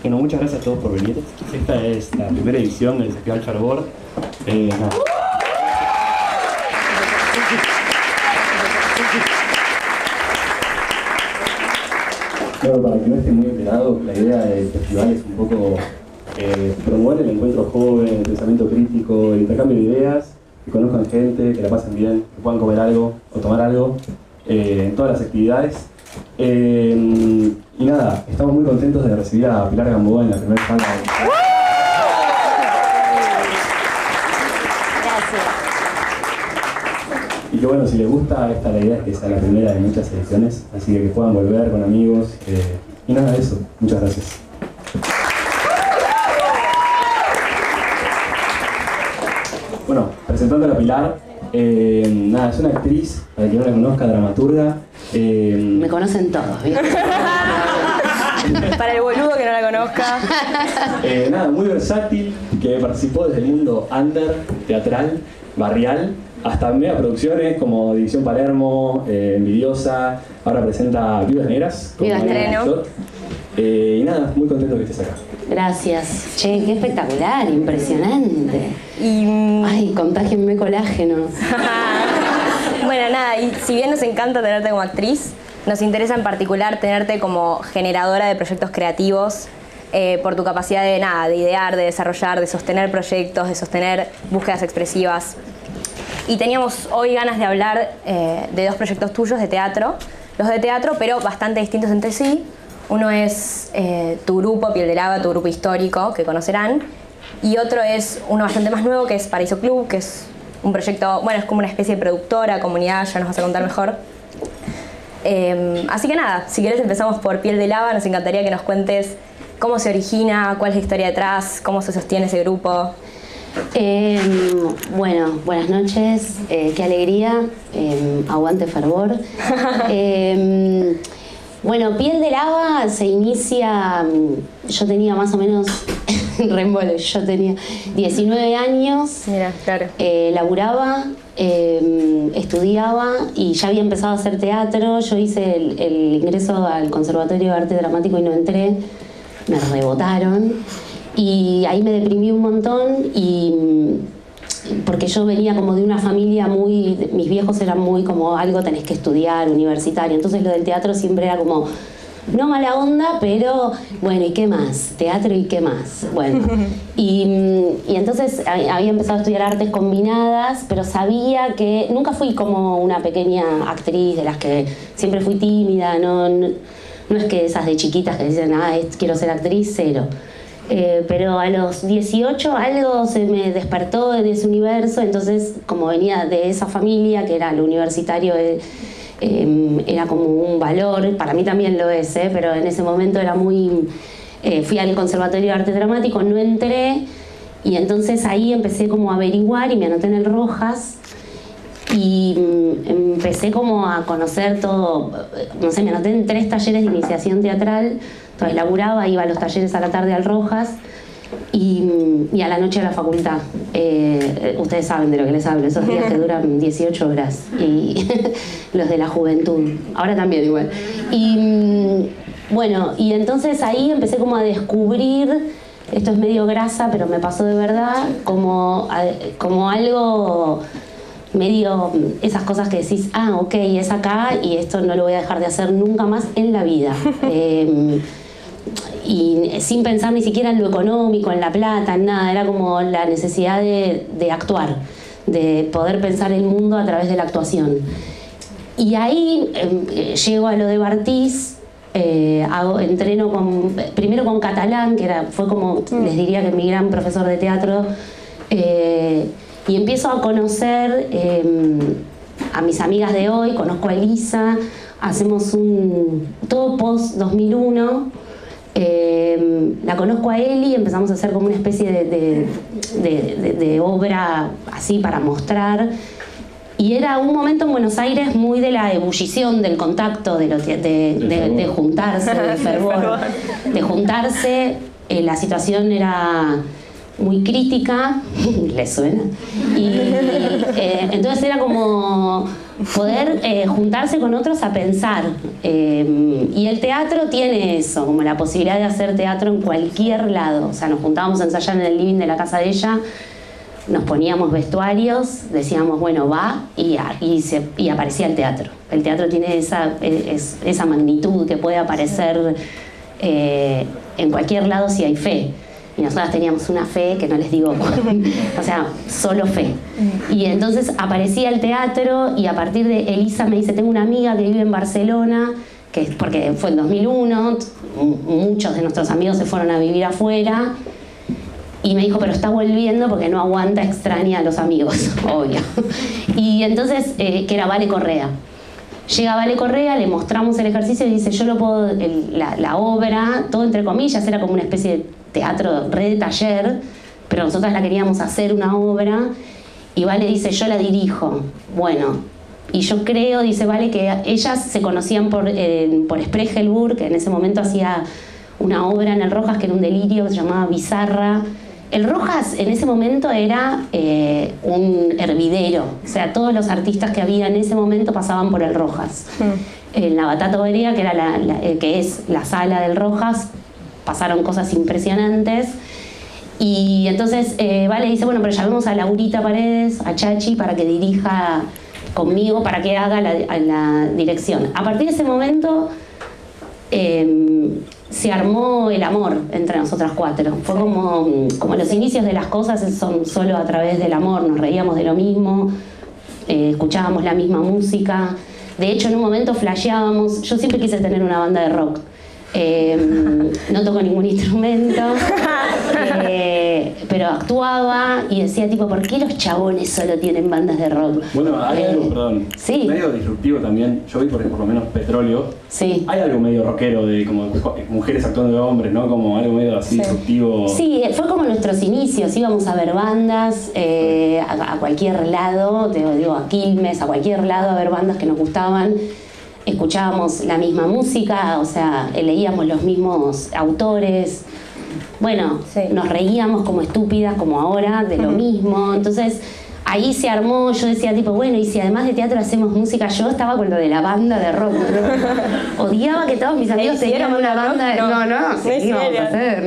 Bueno, muchas gracias a todos por venir. Esta es la primera edición del Festival Charbord. Nada. Bueno, para que no esté muy enterado, la idea del festival es un poco promover el encuentro joven, el pensamiento crítico, el intercambio de ideas, que conozcan gente, que la pasen bien, que puedan comer algo o tomar algo en todas las actividades. Y nada, estamos muy contentos de recibir a Pilar Gamboa en la primera sala. Gracias. Y que bueno, si les gusta, la idea es que sea la primera de muchas ediciones, así que puedan volver con amigos. Y nada de eso, muchas gracias. Bueno, presentando a la Pilar, nada, es una actriz, para quien no la conozca, dramaturga. Me conocen todos, ¿viste? Para el boludo que no la conozca. Nada, muy versátil, que participó desde el mundo under, teatral, barrial, hasta mega producciones como División Palermo, Envidiosa, ahora presenta Viudas Negras. Viudas Estreno. Y nada, muy contento que estés acá. Gracias. Che, qué espectacular, impresionante. Y Ay, contágienme colágeno. bueno, nada, y si bien nos encanta tenerte como actriz, nos interesa en particular tenerte como generadora de proyectos creativos por tu capacidad de nada, de idear, de desarrollar, de sostener proyectos, de sostener búsquedas expresivas. Y teníamos hoy ganas de hablar de dos proyectos tuyos de teatro, los de teatro, pero bastante distintos entre sí. Uno es tu grupo, Piel de Lava, tu grupo histórico, que conocerán. Y otro es uno bastante más nuevo, que es Paraíso Club, que es un proyecto, bueno, es como una especie de productora, comunidad, ya nos vas a contar mejor. Así que nada, si querés empezamos por Piel de Lava, nos encantaría que nos cuentes cómo se origina, cuál es la historia detrás, cómo se sostiene ese grupo. Bueno, buenas noches, qué alegría, aguante fervor. Bueno, Piel de Lava se inicia, yo tenía más o menos, reembole, yo tenía 19 años, Mira, claro. laburaba, estudiaba y ya había empezado a hacer teatro. Yo hice el ingreso al Conservatorio de Arte Dramático y no entré, me rebotaron y ahí me deprimí un montón porque yo venía como de una familia mis viejos eran muy como algo tenés que estudiar, universitario, entonces lo del teatro siempre era como, no mala onda, pero bueno, ¿y qué más? Teatro y qué más. Bueno, y entonces había empezado a estudiar artes combinadas, pero sabía que nunca fui como una pequeña actriz de las que siempre fui tímida, no es que esas de chiquitas que dicen, quiero ser actriz, cero. Pero a los 18 algo se me despertó en ese universo, entonces como venía de esa familia que era lo universitario, era como un valor, para mí también lo es, pero en ese momento era muy... fui al Conservatorio de Arte Dramático, no entré, y entonces ahí empecé como a averiguar y me anoté en el Rojas, y empecé como a conocer todo, no sé, me anoté en 3 talleres de iniciación teatral, entonces laburaba, iba a los talleres a la tarde al Rojas y a la noche a la facultad. Ustedes saben de lo que les hablo, esos días que duran 18 horas, y los de la juventud, ahora también igual. Y bueno, y entonces ahí empecé como a descubrir, esto es medio grasa, pero me pasó de verdad, como algo... medio esas cosas que decís, ok, es acá y esto no lo voy a dejar de hacer nunca más en la vida. Y sin pensar ni siquiera en lo económico, en la plata, en nada, era como la necesidad de actuar, de poder pensar el mundo a través de la actuación. Y ahí llego a lo de Bartiz, entreno primero con Catalán, que fue como, les diría que mi gran profesor de teatro, y empiezo a conocer a mis amigas de hoy, conozco a Elisa, hacemos todo post 2001, la conozco a Eli, empezamos a hacer como una especie de obra así para mostrar, y era un momento en Buenos Aires muy de la ebullición, del contacto, de juntarse, del fervor, de juntarse. La situación era muy crítica, ¿les suena? Y entonces era como poder juntarse con otros a pensar. Y el teatro tiene eso, como la posibilidad de hacer teatro en cualquier lado. O sea, nos juntábamos a ensayar en el living de la casa de ella, nos poníamos vestuarios, decíamos, bueno, va, y aparecía el teatro. El teatro tiene esa magnitud que puede aparecer en cualquier lado si hay fe. Y nosotras teníamos una fe que no les digo, o sea, solo fe. Y entonces aparecía el teatro y a partir de Elisa me dice, tengo una amiga que vive en Barcelona, porque fue en 2001, muchos de nuestros amigos se fueron a vivir afuera, y me dijo, pero está volviendo porque no aguanta, extraña a los amigos, obvio. Y entonces, que era Vale Correa. Llega Vale Correa, le mostramos el ejercicio y dice, yo lo puedo, la obra, todo entre comillas, era como una especie de teatro re de taller, pero nosotras la queríamos hacer una obra, y Vale dice, yo la dirijo. Bueno, y yo creo, dice Vale, que ellas se conocían por Spregelburg, que en ese momento hacía una obra en el Rojas que era un delirio, que se llamaba Bizarra. El Rojas en ese momento era un hervidero, o sea, todos los artistas que había en ese momento pasaban por el Rojas. En la Batata Oberea, que, era que es la sala del Rojas, pasaron cosas impresionantes. Y entonces Vale dice, bueno, pero llamemos a Laurita Paredes, a Chachi, para que dirija conmigo, para que haga la dirección. A partir de ese momento se armó el amor entre nosotras cuatro. Fue como los inicios de las cosas son solo a través del amor. Nos reíamos de lo mismo, escuchábamos la misma música. De hecho, en un momento flasheábamos. Yo siempre quise tener una banda de rock. No toco ningún instrumento, pero actuaba y decía tipo, ¿por qué los chabones solo tienen bandas de rock? Bueno, hay algo, perdón, sí, medio disruptivo también. Yo vi por lo menos Petróleo. Sí. Hay algo medio rockero de como mujeres actuando de hombres, ¿no? Como algo medio así disruptivo. Sí, fue como nuestros inicios. Íbamos a ver bandas a cualquier lado, digo, a Quilmes, a cualquier lado a ver bandas que nos gustaban. Escuchábamos la misma música, o sea, leíamos los mismos autores. Bueno, nos reíamos como estúpidas, como ahora, de lo mismo. Entonces, ahí se armó, yo decía tipo, bueno, y si además de teatro hacemos música, yo estaba con lo de la banda de rock, ¿no? Odiaba que todos mis amigos tenían una banda de... No, sí, íbamos a hacer,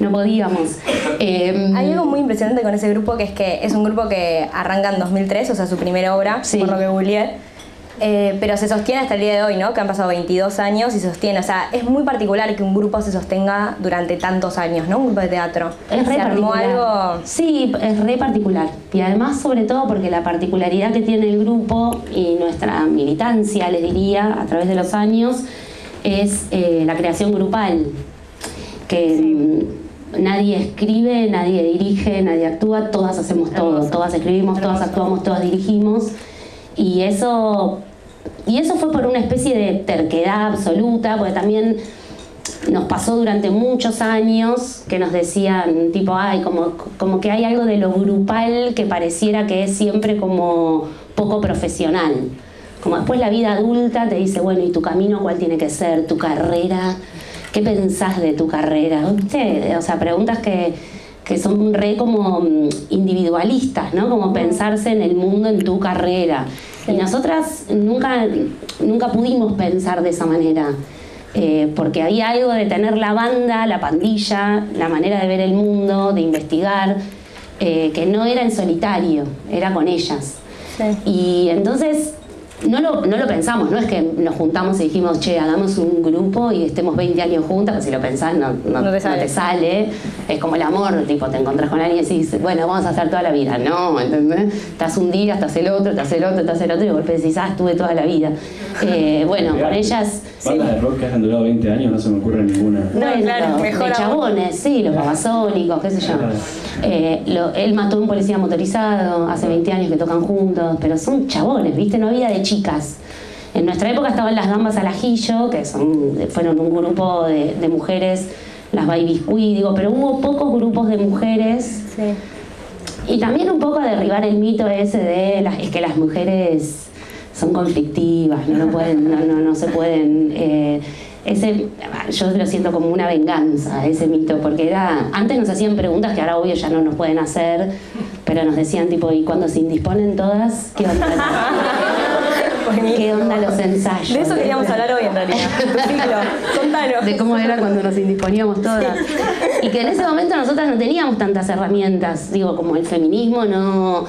no podíamos. Hay algo muy impresionante con ese grupo, que es que es un grupo que arranca en 2003, o sea, su primera obra, por lo que googleé. Pero se sostiene hasta el día de hoy, ¿no? Que han pasado 22 años y se sostiene. O sea, es muy particular que un grupo se sostenga durante tantos años, ¿no? Un grupo de teatro. Es re armó algo... Sí, es re particular. Y además, sobre todo, porque la particularidad que tiene el grupo y nuestra militancia, les diría, a través de los años, es la creación grupal. Que nadie escribe, nadie dirige, nadie actúa, todas hacemos todo. Todas escribimos, todas actuamos, todas dirigimos. Y eso fue por una especie de terquedad absoluta, porque también nos pasó durante muchos años que nos decían, tipo, ay, como que hay algo de lo grupal que pareciera que es siempre como poco profesional. Como después la vida adulta te dice, bueno, ¿y tu camino cuál tiene que ser? ¿Tu carrera? ¿Qué pensás de tu carrera? ¿Viste? O sea, preguntas que son re como individualistas, ¿no? Como pensarse en el mundo, en tu carrera. Y nosotras nunca pudimos pensar de esa manera, porque había algo de tener la banda, la pandilla, la manera de ver el mundo, de investigar, que no era en solitario, era con ellas. Sí. Y entonces no lo pensamos, no es que nos juntamos y dijimos, che, hagamos un grupo y estemos 20 años juntas, pues si lo pensás no te sale. Es como el amor, tipo, te encontrás con alguien y decís, bueno, vamos a hacer toda la vida. No, ¿entendés? Estás un día, estás el otro, y de golpe decís, estuve toda la vida. Bueno, con ellas... Bandas de rock que hayan durado 20 años no se me ocurre ninguna. No, claro, de chabones, sí, los babasónicos, qué sé yo. Él mató a un policía motorizado, hace 20 años que tocan juntos, pero son chabones, ¿viste? No había de chicas. En nuestra época estaban las Gambas al Ajillo, que fueron un grupo de mujeres, las Baby Biscuit, pero hubo pocos grupos de mujeres. Sí. Y también un poco a derribar el mito ese de es que las mujeres son conflictivas, no se pueden... yo lo siento como una venganza, ese mito, porque antes nos hacían preguntas que ahora obvio ya no nos pueden hacer, pero nos decían tipo, y cuando se indisponen todas, ¿qué onda? ¿Qué onda los ensayos? De eso queríamos hablar hoy en realidad. Contanos. De cómo era cuando nos indisponíamos todas. Y que en ese momento nosotras no teníamos tantas herramientas, digo, como el feminismo no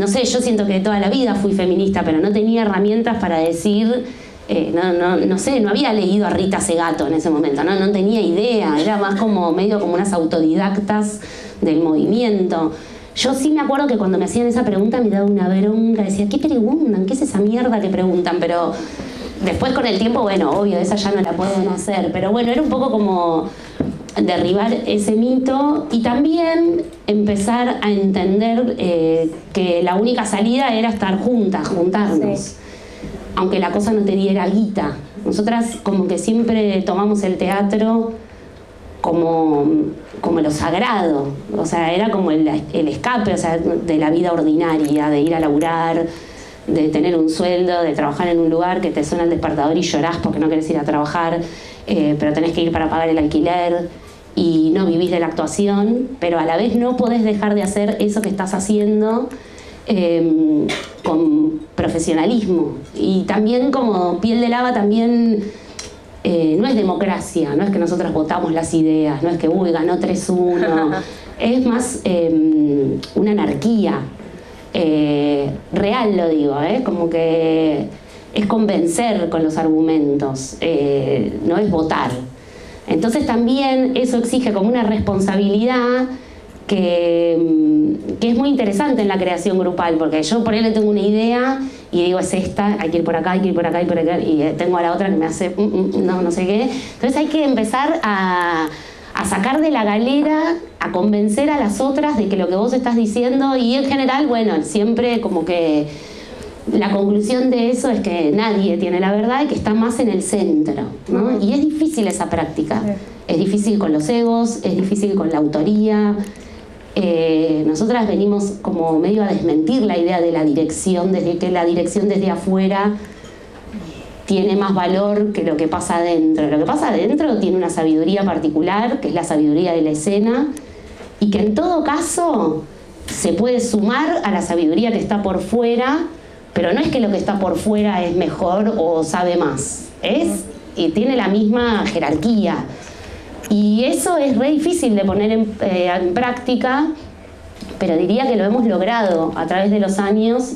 sé, yo siento que toda la vida fui feminista, pero no tenía herramientas para decir, no sé, no había leído a Rita Segato en ese momento, no tenía idea, era más como medio como unas autodidactas del movimiento. Yo sí me acuerdo que cuando me hacían esa pregunta me daba una bronca, decía, ¿qué preguntan? ¿Qué es esa mierda que preguntan? Pero después con el tiempo, bueno, obvio, esa ya no la pueden hacer, pero bueno, era un poco como derribar ese mito y también empezar a entender que la única salida era estar juntas, juntarnos. Sí. Aunque la cosa no te diera guita. Nosotras como que siempre tomamos el teatro como lo sagrado, o sea, era como el escape, o sea, de la vida ordinaria, de ir a laburar, de tener un sueldo, de trabajar en un lugar que te suena el despertador y llorás porque no querés ir a trabajar, pero tenés que ir para pagar el alquiler y no vivís de la actuación, pero a la vez no podés dejar de hacer eso que estás haciendo con profesionalismo. Y también como Piel de Lava también no es democracia, no es que nosotros votamos las ideas, no es que ganó 3-1, es más una anarquía. Real lo digo, como que es convencer con los argumentos, no es votar. Entonces también eso exige como una responsabilidad que es muy interesante en la creación grupal, porque yo por él tengo una idea y digo, es esta, hay que ir por acá, hay que ir por acá, hay que ir por acá, y tengo a la otra que me hace no sé qué. Entonces hay que empezar a sacar de la galera, a convencer a las otras de que lo que vos estás diciendo, y en general, bueno, siempre como que la conclusión de eso es que nadie tiene la verdad y que está más en el centro, ¿no? Y es difícil esa práctica, es difícil con los egos, es difícil con la autoría. Nosotras venimos como medio a desmentir la idea de la dirección, desde que la dirección desde afuera tiene más valor que lo que pasa adentro. Lo que pasa adentro tiene una sabiduría particular, que es la sabiduría de la escena, y que en todo caso se puede sumar a la sabiduría que está por fuera, pero no es que lo que está por fuera es mejor o sabe más, y tiene la misma jerarquía. Y eso es re difícil de poner en práctica, pero diría que lo hemos logrado a través de los años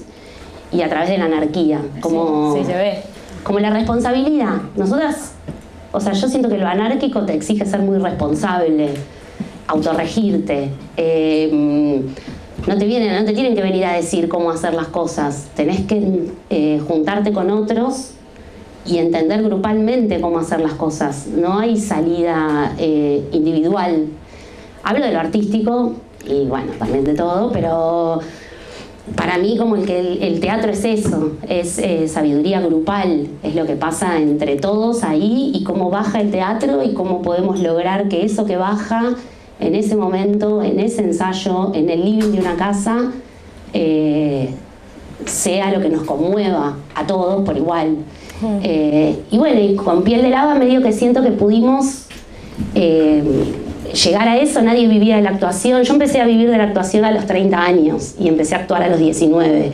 y a través de la anarquía. Como, sí, se ve. Como la responsabilidad. Nosotras, o sea, yo siento que lo anárquico te exige ser muy responsable, autorregirte. No te tienen que venir a decir cómo hacer las cosas. Tenés que juntarte con otros y entender grupalmente cómo hacer las cosas. No hay salida individual. Hablo de lo artístico y bueno, también de todo, pero para mí como el teatro es eso, es sabiduría grupal, es lo que pasa entre todos ahí y cómo baja el teatro y cómo podemos lograr que eso que baja en ese momento, en ese ensayo, en el living de una casa, sea lo que nos conmueva a todos por igual. Y bueno, y con Piel de Lava medio que siento que pudimos llegar a eso. Nadie vivía de la actuación. Yo empecé a vivir de la actuación a los 30 años y empecé a actuar a los 19.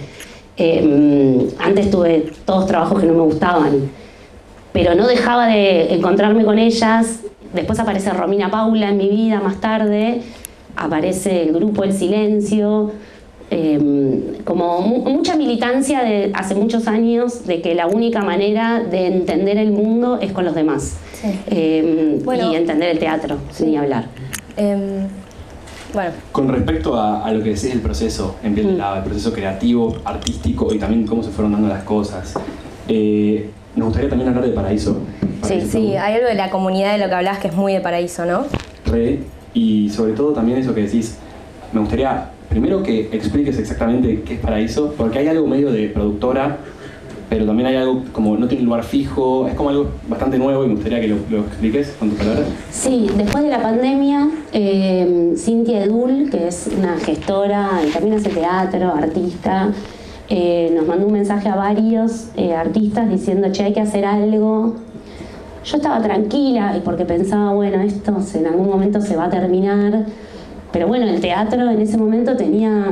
Antes tuve todos trabajos que no me gustaban, pero no dejaba de encontrarme con ellas. Después aparece Romina Paula en mi vida más tarde, aparece el grupo El Silencio, como mucha militancia de hace muchos años de que la única manera de entender el mundo es con los demás. Sí. Bueno, y entender el teatro, sí, sin ni hablar. Bueno. Con respecto a lo que decís del proceso en Piel de Lava, el proceso creativo, artístico y también cómo se fueron dando las cosas, nos gustaría también hablar de Paraíso. Sí, hay algo de la comunidad de lo que hablás que es muy de Paraíso, ¿no? Y sobre todo también eso que decís, me gustaría primero que expliques exactamente qué es Paraíso, porque hay algo medio de productora, pero también hay algo como no tiene lugar fijo, es como algo bastante nuevo y me gustaría que lo expliques con tus palabras. Sí, después de la pandemia, Cintia Edul, que es una gestora y también hace teatro, artista, nos mandó un mensaje a varios artistas diciendo, che, hay que hacer algo. Yo estaba tranquila y porque pensaba, bueno, esto en algún momento se va a terminar, Pero bueno, el teatro en ese momento tenía,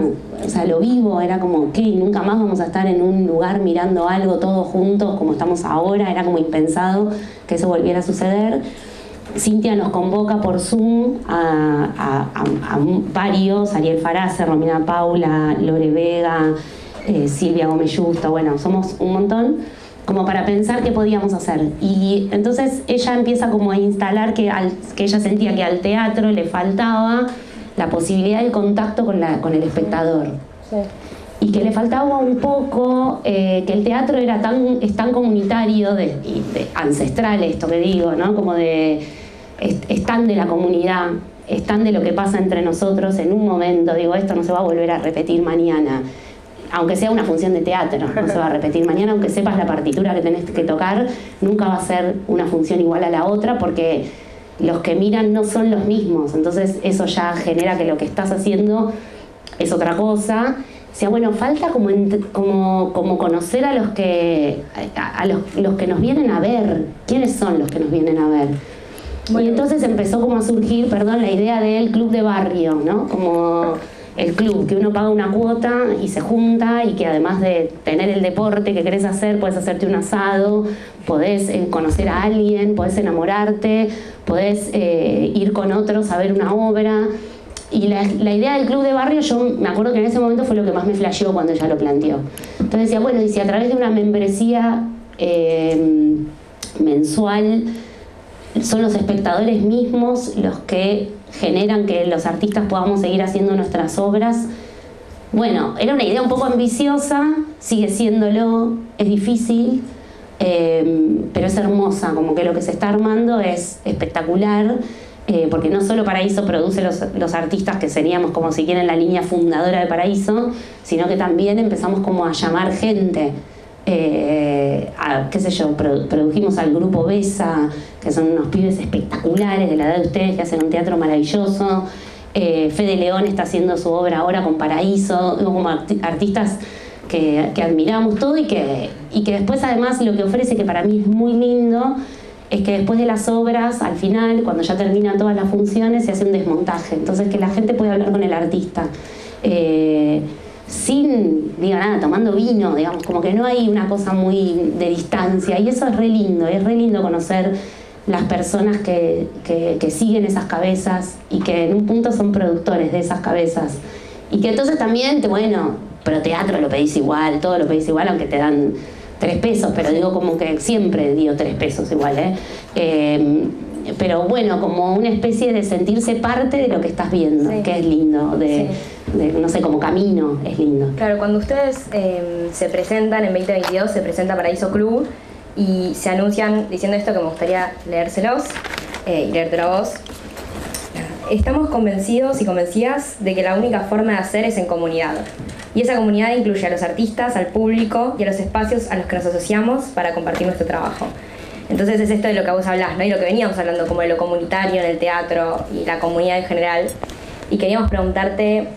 o sea, lo vivo, era como, ok, nunca más vamos a estar en un lugar mirando algo todos juntos como estamos ahora, era como impensado que eso volviera a suceder. Cintia nos convoca por Zoom a varios, Ariel Farace, Romina Paula, Lore Vega, Silvia Gómez Justo, bueno, somos un montón, como para pensar qué podíamos hacer. Y entonces ella empieza como a instalar que ella sentía que al teatro le faltaba la posibilidad del contacto con el espectador. Sí. Y que le faltaba un poco, que el teatro es tan comunitario, ancestral esto que digo, ¿no? Como es tan de la comunidad, es tan de lo que pasa entre nosotros en un momento, digo, esto no se va a volver a repetir mañana. Aunque sea una función de teatro, no se va a repetir mañana, aunque sepas la partitura que tenés que tocar, nunca va a ser una función igual a la otra, porque los que miran no son los mismos, entonces eso ya genera que lo que estás haciendo es otra cosa. O sea, bueno, falta como conocer a los que nos vienen a ver. ¿Quiénes son los que nos vienen a ver? Bueno. Y entonces empezó como a surgir, la idea del club de barrio, ¿no? Como el club, que uno paga una cuota y se junta, y que además de tener el deporte que querés hacer, podés hacerte un asado, podés conocer a alguien, podés enamorarte, podés ir con otros a ver una obra. Y la idea del club de barrio, yo me acuerdo que en ese momento fue lo que más me flasheó cuando ella lo planteó. Entonces decía, bueno, y si a través de una membresía mensual son los espectadores mismos los que generan que los artistas podamos seguir haciendo nuestras obras. Bueno, era una idea un poco ambiciosa, sigue siéndolo, es difícil, pero es hermosa, como que lo que se está armando es espectacular, porque no solo Paraíso produce los artistas que seríamos como si quieren la línea fundadora de Paraíso, sino que también empezamos como a llamar gente. Qué sé yo, produjimos al grupo Besa, que son unos pibes espectaculares de la edad de ustedes, que hacen un teatro maravilloso. Fede León está haciendo su obra ahora con Paraíso, como artistas que admiramos todo, y que después además lo que ofrece, que para mí es muy lindo, es que después de las obras, al final, cuando ya terminan todas las funciones, se hace un desmontaje, entonces que la gente puede hablar con el artista. Sin, tomando vino, digamos, como que no hay una cosa muy de distancia, y eso es re lindo conocer las personas que siguen esas cabezas y que en un punto son productores de esas cabezas, y que entonces también, pero teatro lo pedís igual, todo lo pedís igual, aunque te dan 3 pesos, pero digo como que siempre dio 3 pesos igual, pero bueno, como una especie de sentirse parte de lo que estás viendo, sí. Que es lindo, no sé, como camino, es lindo. Claro, cuando ustedes se presentan en 2022, se presenta Paraíso Club y se anuncian diciendo esto, que me gustaría leérselos y leértelo a vos. Estamos convencidos y convencidas de que la única forma de hacer es en comunidad. Y esa comunidad incluye a los artistas, al público y a los espacios a los que nos asociamos para compartir nuestro trabajo. Entonces es esto de lo que vos hablás, ¿no? Y lo que veníamos hablando, como de lo comunitario en el teatro y la comunidad en general. Y queríamos preguntarte,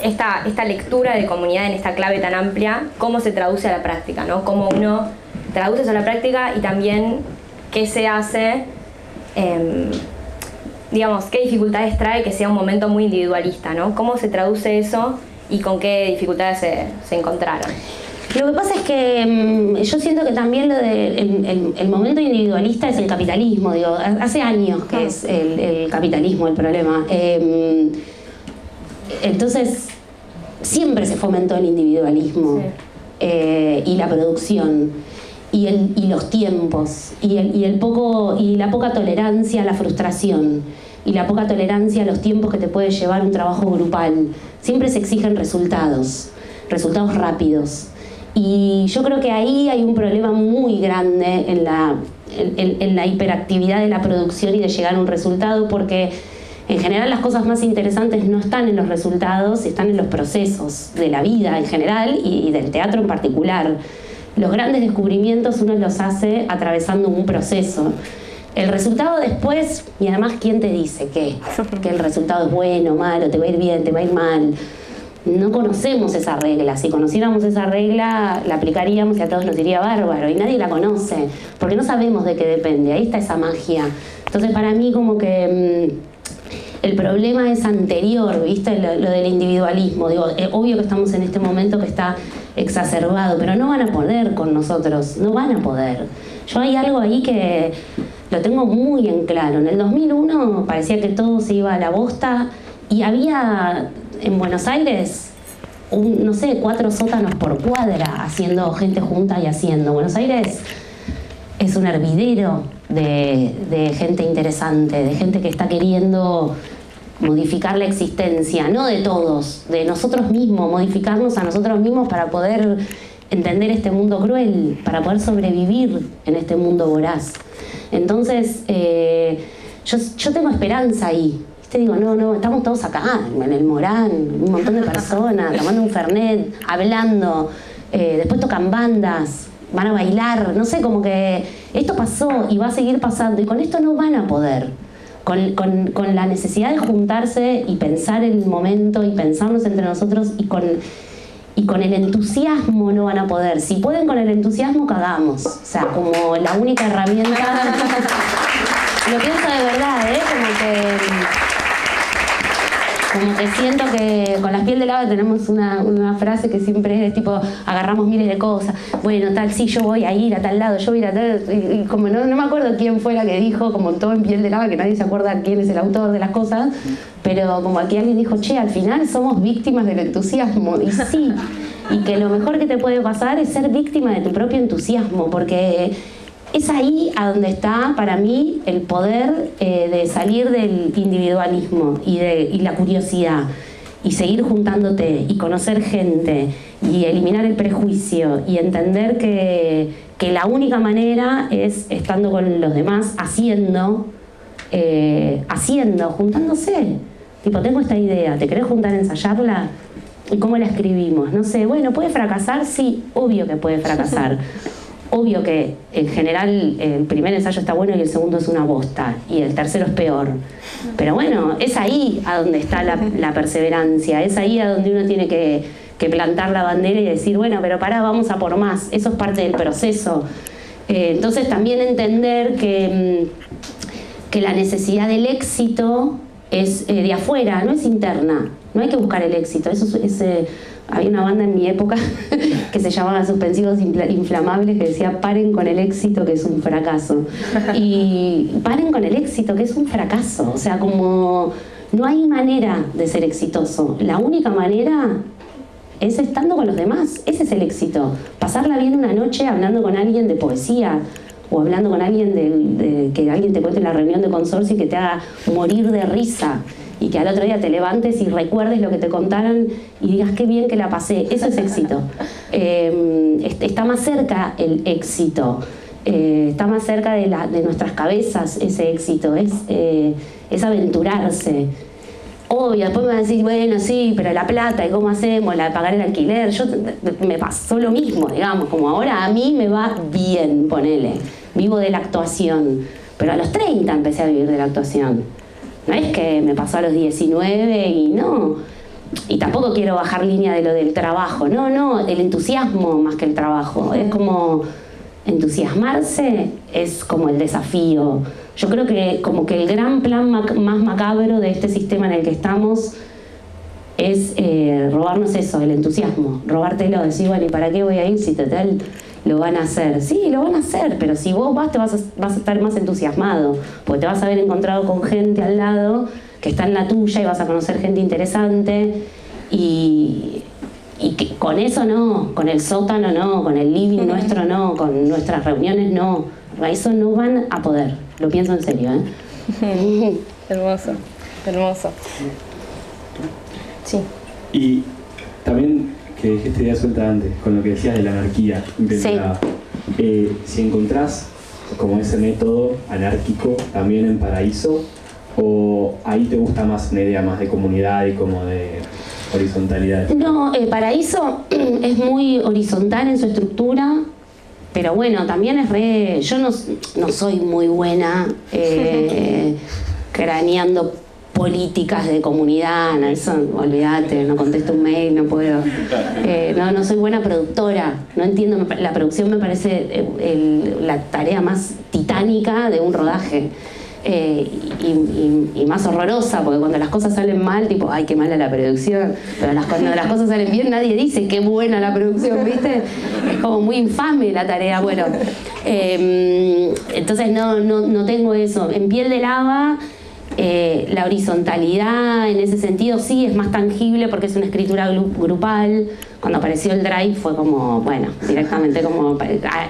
esta lectura de comunidad en esta clave tan amplia, ¿cómo se traduce a la práctica, ¿no? Cómo uno traduce eso a la práctica, y también qué se hace, qué dificultades trae que sea un momento muy individualista, ¿no? ¿Cómo se traduce eso y con qué dificultades se encontraron? Lo que pasa es que yo siento que también el momento individualista es el capitalismo, hace años que es el capitalismo el problema. Entonces, siempre se fomentó el individualismo, sí. Y la producción, y los tiempos, y la poca tolerancia a la frustración, y la poca tolerancia a los tiempos que te puede llevar un trabajo grupal. Siempre se exigen resultados rápidos. Y yo creo que ahí hay un problema muy grande en la hiperactividad de la producción y de llegar a un resultado, porque en general las cosas más interesantes no están en los resultados, están en los procesos de la vida en general y del teatro en particular. Los grandes descubrimientos uno los hace atravesando un proceso. El resultado después, y además, ¿quién te dice que el resultado es bueno, malo, te va a ir bien, te va a ir mal? No conocemos esa regla. Si conociéramos esa regla, la aplicaríamos y a todos nos iría bárbaro, y nadie la conoce, porque no sabemos de qué depende. Ahí está esa magia. Entonces, para mí, como que el problema es anterior, ¿viste? Lo del individualismo. Digo, obvio que estamos en este momento que está exacerbado, pero no van a poder con nosotros, no van a poder. Yo hay algo ahí que lo tengo muy en claro. En el 2001 parecía que todo se iba a la bosta y había en Buenos Aires, no sé, 4 sótanos por cuadra, haciendo gente junta y haciendo. Buenos Aires es un hervidero de gente interesante, de gente que está queriendo modificar la existencia, no de todos, de nosotros mismos, modificarnos a nosotros mismos para poder entender este mundo cruel, para poder sobrevivir en este mundo voraz. Entonces, yo tengo esperanza ahí. Te digo, no, estamos todos acá, en el Morán, un montón de personas, tomando un fernet, hablando, después tocan bandas, van a bailar, no sé, como que esto pasó y va a seguir pasando, y con esto no van a poder. Con la necesidad de juntarse y pensar el momento y pensarnos entre nosotros y con el entusiasmo no van a poder. Si pueden con el entusiasmo, cagamos. O sea, como la única herramienta... Lo pienso de verdad, como que siento que con las piel de lava tenemos una frase que siempre es tipo, agarramos miles de cosas. Bueno, tal, sí, yo voy a ir a tal lado, yo voy a ir a tal... Y como no me acuerdo quién fue la que dijo, como todo en piel de lava, que nadie se acuerda quién es el autor de las cosas, pero como aquí alguien dijo, che, al final somos víctimas del entusiasmo. Y sí, y que lo mejor que te puede pasar es ser víctima de tu propio entusiasmo, porque... es ahí a donde está, para mí, el poder de salir del individualismo y la curiosidad, y seguir juntándote, y conocer gente, y eliminar el prejuicio, y entender que la única manera es estando con los demás, haciendo, juntándose. Tipo, tengo esta idea, ¿te querés juntar a ensayarla? ¿Y cómo la escribimos? No sé, bueno, ¿puede fracasar? Sí, obvio que puede fracasar. Obvio que en general el primer ensayo está bueno y el segundo es una bosta y el tercero es peor. Pero bueno, es ahí a donde está la perseverancia, es ahí a donde uno tiene que plantar la bandera y decir, bueno, pero pará, vamos a por más. Eso es parte del proceso. Entonces también entender que la necesidad del éxito es de afuera, no es interna. No hay que buscar el éxito. Eso es había una banda en mi época que se llamaba Suspensivos Inflamables, que decía paren con el éxito que es un fracaso. Y paren con el éxito que es un fracaso. O sea, como no hay manera de ser exitoso. La única manera es estando con los demás. Ese es el éxito. Pasarla bien una noche hablando con alguien de poesía, o hablando con alguien de que alguien te cuente en la reunión de consorcio y que te haga morir de risa. Y que al otro día te levantes y recuerdes lo que te contaron y digas qué bien que la pasé. Eso es éxito. Está más cerca el éxito. Está más cerca de nuestras cabezas ese éxito. Es aventurarse. Obvio, después me van a decir, bueno, sí, pero la plata, ¿y cómo hacemos? La de pagar el alquiler. Me pasó lo mismo, digamos. Como ahora a mí me va bien, ponele. Vivo de la actuación. Pero a los 30 empecé a vivir de la actuación. No es que me pasó a los 19 y no. Y tampoco quiero bajar línea de lo del trabajo. No, el entusiasmo más que el trabajo. Es como entusiasmarse, es como el desafío. Yo creo que como que el gran plan más macabro de este sistema en el que estamos es robarnos eso, el entusiasmo. Robártelo, decir, bueno, ¿y para qué voy a ir si total lo van a hacer? Sí, lo van a hacer, pero si vos vas a estar más entusiasmado, porque te vas a haber encontrado con gente al lado que está en la tuya y vas a conocer gente interesante y que con eso no, con el sótano no, con el living nuestro no, con nuestras reuniones no, a eso no van a poder, lo pienso en serio, Hermoso, hermoso. Sí. Y también que dijiste idea suelta antes, con lo que decías de la anarquía, sí. Si encontrás como ese método anárquico también en Paraíso, o ahí te gusta más una idea más de comunidad y como de horizontalidad. No, Paraíso es muy horizontal en su estructura, pero bueno, también es re... Yo no soy muy buena craneando políticas de comunidad, Nelson, olvídate, no contesto un mail, no puedo. No soy buena productora, no entiendo, la producción me parece la tarea más titánica de un rodaje. y más horrorosa, porque cuando las cosas salen mal, tipo, ay, qué mala la producción, pero cuando las cosas salen bien, nadie dice qué buena la producción, ¿viste? Es como muy infame la tarea, bueno. Entonces no tengo eso. En Piel de Lava, la horizontalidad en ese sentido sí es más tangible porque es una escritura grupal. Cuando apareció el Drive fue como, bueno, directamente como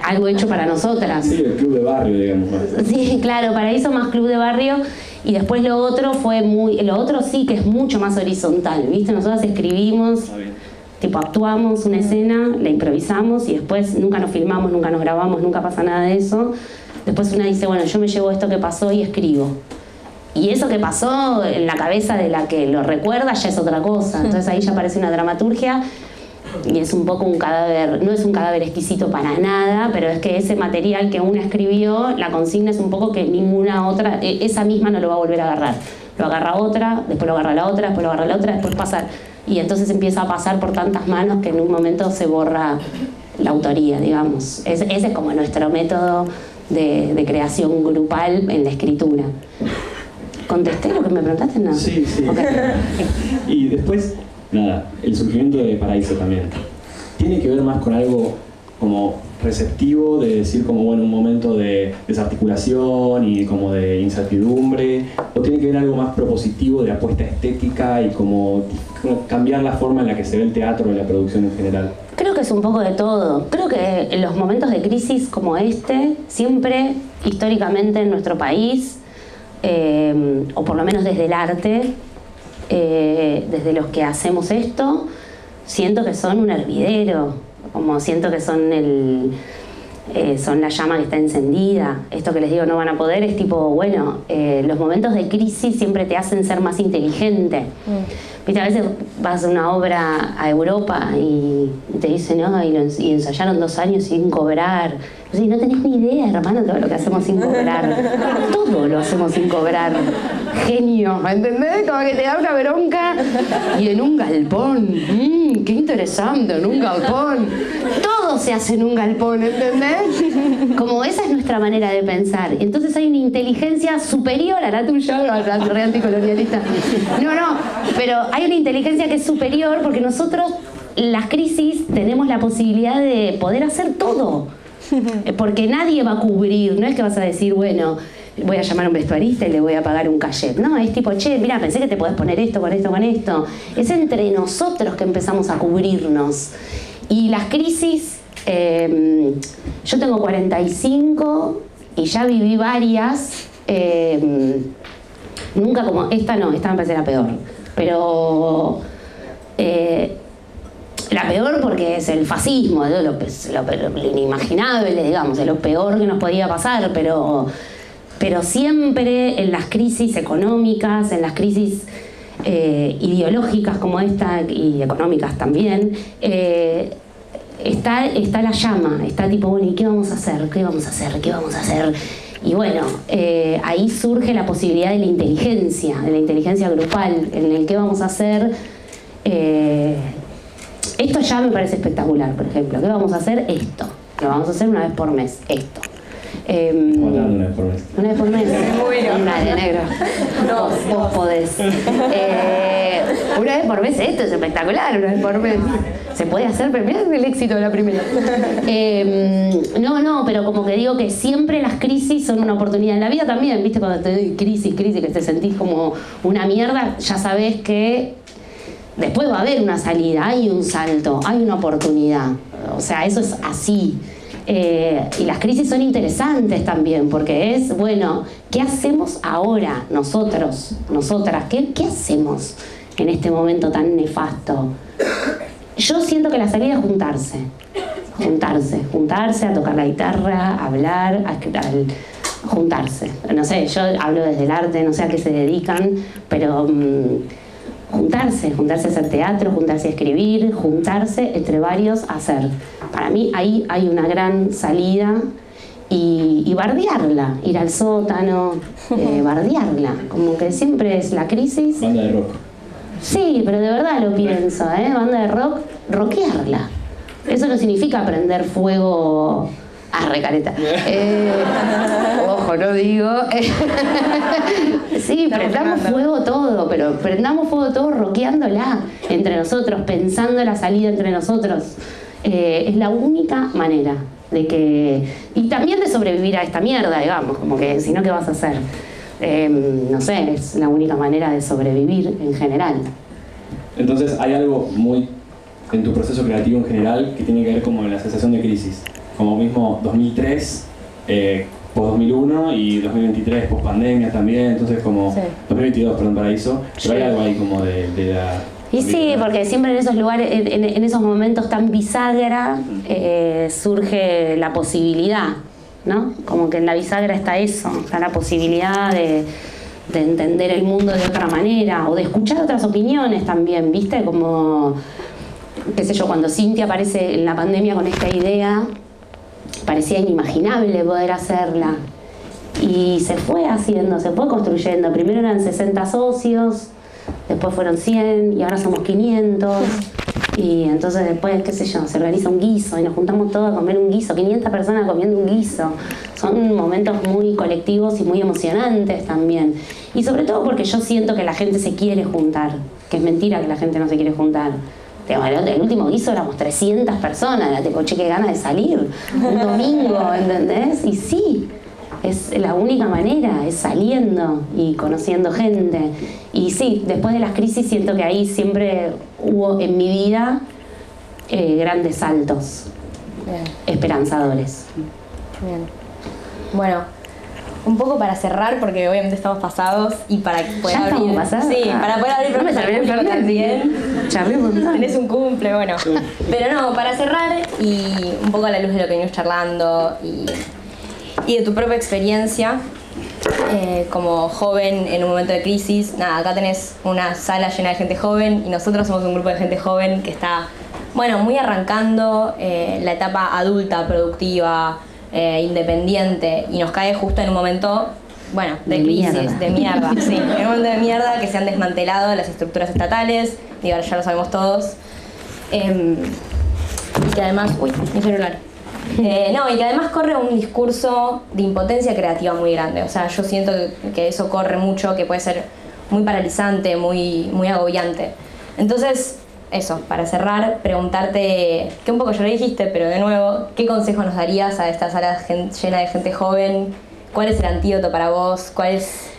algo hecho para nosotras. Sí, el club de barrio, digamos. Sí, claro, Paraíso más club de barrio. Y después lo otro sí que es mucho más horizontal, ¿viste? Nosotras escribimos, tipo actuamos una escena, la improvisamos y después nunca nos filmamos, nunca nos grabamos, nunca pasa nada de eso. Después una dice, bueno, yo me llevo esto que pasó y escribo. Y eso que pasó en la cabeza de la que lo recuerda ya es otra cosa. Entonces ahí ya aparece una dramaturgia y es un poco un cadáver, no es un cadáver exquisito para nada, pero es que ese material que una escribió, la consigna es un poco que ninguna otra, esa misma no lo va a volver a agarrar. Lo agarra otra, después lo agarra la otra, después lo agarra la otra, después pasa. Y entonces empieza a pasar por tantas manos que en un momento se borra la autoría, digamos. Ese es como nuestro método de creación grupal en la escritura. ¿Contesté lo que me preguntaste? No. Sí. Okay. Y después, nada, el surgimiento de Paraíso también. ¿Tiene que ver más con algo como receptivo, de decir como, bueno, un momento de desarticulación y como de incertidumbre? ¿O tiene que ver algo más propositivo de apuesta estética y como cambiar la forma en la que se ve el teatro y la producción en general? Creo que es un poco de todo. Creo que en los momentos de crisis como este, siempre, históricamente en nuestro país, o por lo menos desde el arte, desde los que hacemos esto, siento que son un hervidero, como siento que son son la llama que está encendida. Esto que les digo no van a poder es tipo, bueno, los momentos de crisis siempre te hacen ser más inteligente. Viste, a veces vas a hacer una obra a Europa y te dicen, no, y ensayaron 2 años sin cobrar. Y no tenés ni idea, hermano, todo lo que hacemos sin cobrar. Todo lo hacemos sin cobrar. Genio, ¿entendés? Como que te da una bronca. Y en un galpón. Qué interesante, en un galpón. Todo se hace en un galpón, ¿entendés? Como esa es nuestra manera de pensar. Entonces hay una inteligencia superior a la tuya, a la re anticolonialista. No, pero hay una inteligencia que es superior porque nosotros, las crisis, tenemos la posibilidad de poder hacer todo. Porque nadie va a cubrir, no es que vas a decir, bueno, voy a llamar a un vestuarista y le voy a pagar un cachet. No, es tipo, che, mira, pensé que te podés poner esto, con esto, con esto. Es entre nosotros que empezamos a cubrirnos. Y las crisis, yo tengo 45 y ya viví varias. Nunca como, esta no, esta me parece la peor. Pero la peor porque es el fascismo, lo inimaginable, digamos, de lo peor que nos podía pasar, pero siempre en las crisis económicas, en las crisis ideológicas como esta, y económicas también, está la llama, está tipo, bueno, ¿y qué vamos a hacer? ¿Qué vamos a hacer? ¿Qué vamos a hacer? Y bueno, ahí surge la posibilidad de la inteligencia grupal, en el que vamos a hacer. Esto ya me parece espectacular, por ejemplo. ¿Qué vamos a hacer? Esto. Lo vamos a hacer una vez por mes. Esto. Una vez por mes. Una vez por mes. Dale, negro. Vos podés. Una vez por mes, esto es espectacular. Una vez por mes. Se puede hacer, pero mirá el éxito de la primera. No, pero como que digo que siempre las crisis son una oportunidad. En la vida también, ¿viste? Cuando te doy crisis, que te sentís como una mierda, ya sabés que después va a haber una salida, hay un salto, hay una oportunidad. O sea, eso es así. Y las crisis son interesantes también, porque es, bueno, ¿qué hacemos ahora nosotros, nosotras? ¿Qué hacemos en este momento tan nefasto? Yo siento que la salida es juntarse a tocar la guitarra, a hablar, juntarse. No sé, yo hablo desde el arte, no sé a qué se dedican, pero juntarse a hacer teatro, juntarse a escribir, juntarse entre varios a hacer. Para mí ahí hay una gran salida y bardearla, ir al sótano, bardearla, como que siempre es la crisis. Banda de rock. Sí, pero de verdad lo pienso, banda de rock, rockearla. Eso no significa prender fuego Recareta. Ojo, no digo. Sí, prendamos fuego todo, pero prendamos fuego todo rockeándola entre nosotros, pensando la salida entre nosotros. Es la única manera de que... Y también de sobrevivir a esta mierda, digamos, como que si no, ¿qué vas a hacer? No sé, es la única manera de sobrevivir en general. Entonces hay algo muy en tu proceso creativo en general que tiene que ver como en la sensación de crisis. Como mismo 2003, post-2001 y 2023 post-pandemia también, entonces como... Sí. 2022, perdón, Paraíso, pero hay algo ahí como de la... Y sí, porque siempre en esos lugares, en esos momentos tan bisagra, surge la posibilidad, ¿no? Como que en la bisagra está eso, está la posibilidad de entender el mundo de otra manera o de escuchar otras opiniones también, ¿viste? Como, qué sé yo, cuando Cintia aparece en la pandemia con esta idea, parecía inimaginable poder hacerla. Y se fue haciendo, se fue construyendo. Primero eran 60 socios, después fueron 100 y ahora somos 500. Y entonces después, qué sé yo, se organiza un guiso y nos juntamos todos a comer un guiso, 500 personas comiendo un guiso. Son momentos muy colectivos y muy emocionantes también. Y sobre todo porque yo siento que la gente se quiere juntar, que es mentira que la gente no se quiere juntar. El último guiso éramos 300 personas, era tipo, che, qué ganas de salir, un domingo, ¿entendés? Y sí, es la única manera, es saliendo y conociendo gente. Y sí, después de las crisis siento que ahí siempre hubo en mi vida grandes saltos. Bien. Esperanzadores. Bien. Bueno, un poco para cerrar, porque obviamente estamos pasados y para poder ¿Ya abrir... pasados? Sí, para poder abrir no me salvé el también. Tenés un cumple, bueno. Pero no, para cerrar y un poco a la luz de lo que venimos charlando y de tu propia experiencia como joven en un momento de crisis. Nada, acá tenés una sala llena de gente joven y nosotros somos un grupo de gente joven que está, bueno, muy arrancando la etapa adulta, productiva, independiente, y nos cae justo en un momento, bueno, de crisis, mierda. De mierda, sí, en un momento de mierda que se han desmantelado las estructuras estatales, digo, ya lo sabemos todos, y que además, uy, mi celular. No, y que además corre un discurso de impotencia creativa muy grande. O sea, yo siento que eso corre mucho, que puede ser muy paralizante, muy agobiante. Entonces, eso, para cerrar, preguntarte, que un poco ya lo dijiste, pero de nuevo, ¿qué consejo nos darías a esta sala llena de gente joven? ¿Cuál es el antídoto para vos? ¿Cuál es?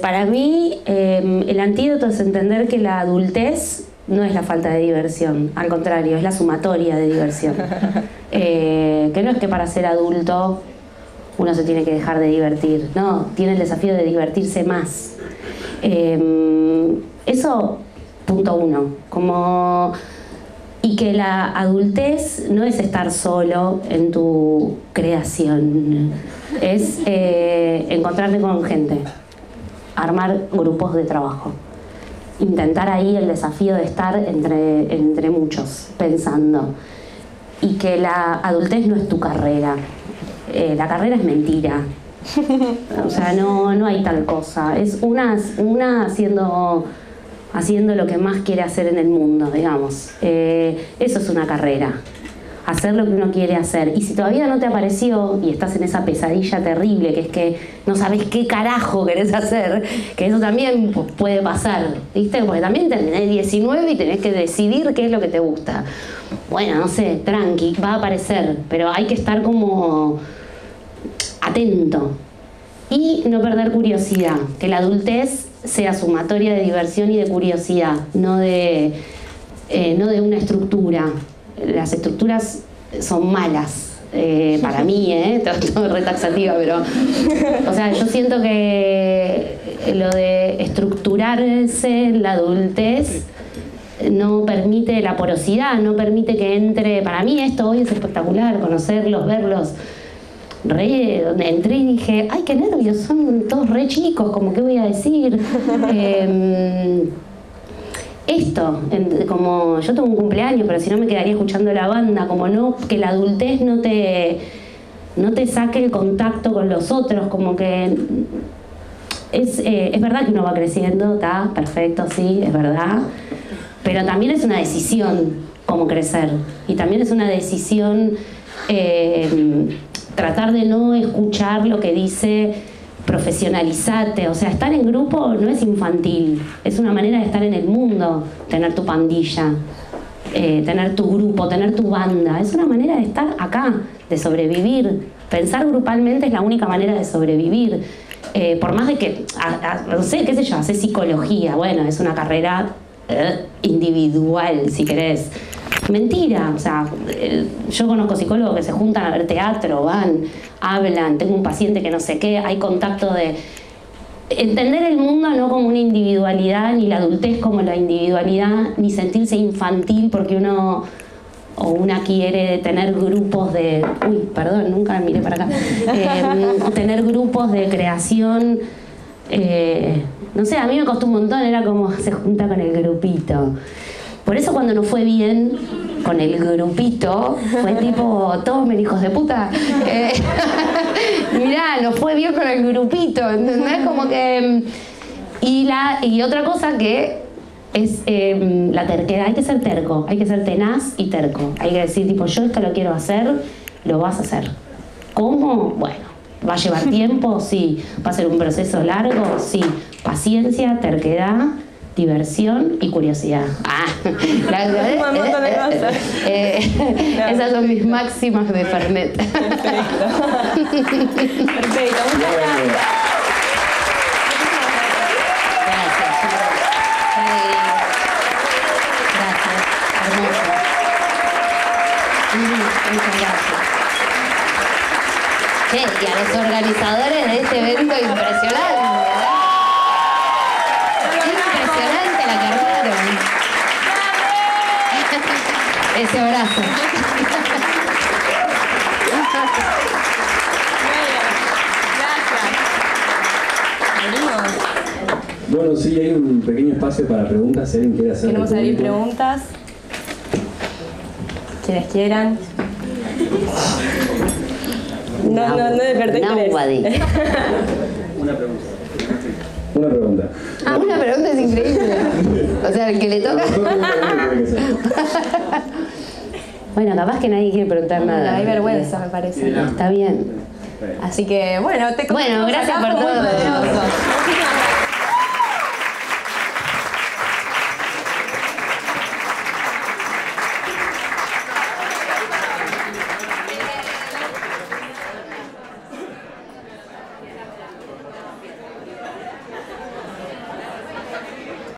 Para mí, el antídoto es entender que la adultez no es la falta de diversión, al contrario, es la sumatoria de diversión. Que no es que para ser adulto uno se tiene que dejar de divertir, no, tiene el desafío de divertirse más. Eso, punto uno. Y que la adultez no es estar solo en tu creación, es encontrarte con gente, armar grupos de trabajo. Intentar ahí el desafío de estar entre muchos, pensando. Y que la adultez no es tu carrera. La carrera es mentira. O sea, no hay tal cosa. Es una haciendo lo que más quiere hacer en el mundo, digamos. Eso es una carrera. Hacer lo que uno quiere hacer. Y si todavía no te apareció y estás en esa pesadilla terrible, que es que no sabes qué carajo querés hacer, que eso también puede pasar, ¿viste? Porque también tenés 19 y tenés que decidir qué es lo que te gusta. Bueno, no sé, tranqui, va a aparecer, pero hay que estar como atento. Y no perder curiosidad, que la adultez sea sumatoria de diversión y de curiosidad, no de una estructura. Las estructuras son malas, para mí, todo retaxativa, pero... O sea, yo siento que lo de estructurarse en la adultez no permite la porosidad, no permite que entre... Para mí esto hoy es espectacular, conocerlos, verlos. Donde entré y dije, ay, qué nervios, son todos re chicos, como qué voy a decir. Esto, como yo tengo un cumpleaños, pero si no me quedaría escuchando la banda, como no, que la adultez no te saque el contacto con los otros, como que es verdad que uno va creciendo, está perfecto, sí, es verdad, pero también es una decisión cómo crecer, y también es una decisión tratar de no escuchar lo que dice profesionalizate, o sea, estar en grupo no es infantil, es una manera de estar en el mundo, tener tu pandilla, tener tu grupo, tener tu banda, es una manera de estar acá, de sobrevivir. Pensar grupalmente es la única manera de sobrevivir. Por más de que, no sé, qué sé yo, hacer psicología, bueno, es una carrera individual, si querés. Mentira, o sea, yo conozco psicólogos que se juntan a ver teatro, van, hablan, tengo un paciente que no sé qué, hay contacto de... Entender el mundo no como una individualidad, ni la adultez como la individualidad, ni sentirse infantil porque uno o una quiere tener grupos de... Uy, perdón, nunca miré para acá. Tener grupos de creación... no sé, a mí me costó un montón, era como se junta con el grupito. Por eso cuando nos fue bien con el grupito, fue tipo, tomen hijos de puta. Mirá, nos fue bien con el grupito, ¿entendés? Como que... Y otra cosa que es la terquedad, hay que ser terco, hay que ser tenaz y terco. Hay que decir, tipo, yo esto lo quiero hacer, lo vas a hacer. ¿Cómo? Bueno, ¿va a llevar tiempo? Sí. ¿Va a ser un proceso largo? Sí. Paciencia, terquedad, diversión y curiosidad. Un montón de cosas. Esas son mis máximas de Fernet. Perfecto. Perfecto, muchas gracias. Muchas gracias. Y a los organizadores de este evento impresionante, ¿verdad? Impresionante la que armaron. Ese abrazo. Bueno, sí, hay un pequeño espacio para preguntas. Si alguien quiere hacer. Queremos abrir preguntas. Quienes quieran. No desperté interés. Una pregunta. Una pregunta. Ah, una pregunta es increíble. O sea, el que le toca. Bueno, capaz que nadie quiere preguntar nada. Hay vergüenza, me parece. Está bien. Así que, bueno, Bueno, gracias por todo.